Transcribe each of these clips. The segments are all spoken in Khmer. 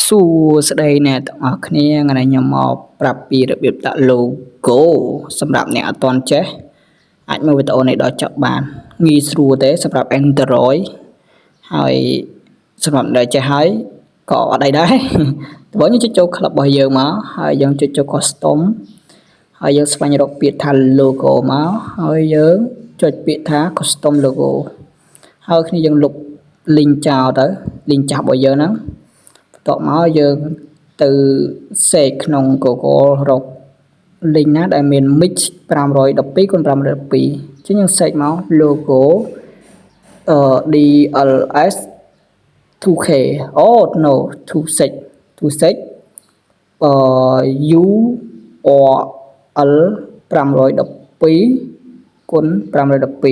សួស្តីអ្នកទាំងអស់គ្នាថ្ងៃនេះខ្ញុំមកប្រាប់ពីរបៀបដាក់ logo សម្រាប់អ្នកអត់ទាន់ចេះអាចមើលវីដេអូនេះដល់ចប់បានងាយស្រួលទេសម្រាប់ Android ហើយសម្រាប់អ្នកចេះហើយក៏អត់អីដែរដំបូងយើងចុចចូល club របស់យើងមកហើយយើងចុចចូល custom ហើយយើងស្វែងរកពាក្យថា logo មកហើយយើងចុចពាក្យថា custom logo ហើយគ្នាយើងលុប link ចោលទៅ link ចាស់របស់យើងហ្នឹងបន្ទាប់មកយើងទៅ search ក្នុង Google រក link ណាដែលមាន mix 512x512 ចឹងយើង search មក logo DLS 2K no 26 URL 512x512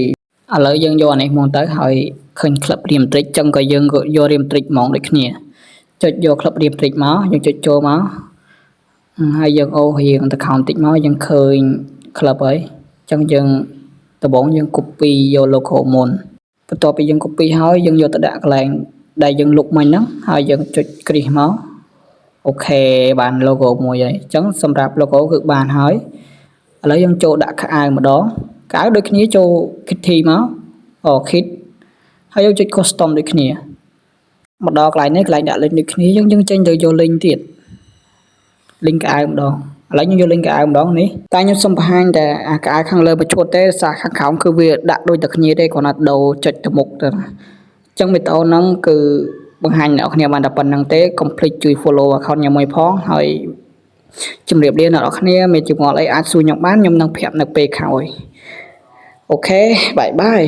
ឥឡូវយើងយកអានេះមកទៅហើយឃើញ clip រៀមត្រិចចឹងក៏យើងក៏យករៀមត្រិចហ្មងដូចគ្នាចុចយក clip រៀមត្រិចមកយើងចុចចូលមកហើយយើងអូសរៀងទៅខោបន្តិចមកយើងឃើញ clip ហើយចឹងយើងដំបូងយើង copy យក logo មុនបន្ទាប់ពីយើង copy ហើយយើងយកទៅដាក់កន្លែងដែលយើងលុបមិញហ្នឹងហើយយើងចុចគ្រីសមកអូខេបាន logo មួយហើយអញ្ចឹងសម្រាប់ logo គឺបានហើយឥឡូវយើងចូលដាក់ខោម្ដងកៅដូចគ្នាចូល kitty មកkit ហើយយើងចុច custom ដូចគ្នាមកដល់កន្លែងនេះកន្លែងដាក់ link ដូចគ្នាយើងចេញទៅយក link ទៀត link កៅម្ដងឥឡូវខ្ញុំយក link កៅម្ដងនេះតែខ្ញុំសូមបង្ហាញតែអាកៅខាងលើមួយឈុតទេសារខាងក្រោមគឺវាដាក់ដូចតែគ្នាទេគ្រាន់តែដូរចុចទៅមុខទៅអញ្ចឹងវីដេអូហ្នឹងគឺបង្ហាញអ្នកនរគ្នាបានតែប៉ុណ្្នឹងទេ complete ជួយ follow account ខ្ញុំមួយផងហើយជម្រាបលាអ្នកនរគ្នាមានចម្ងល់អីអាចសួរខ្ញុំបានខ្ញុំនឹងប្រាប់នៅពេលក្រោយអូខេបាយបាយ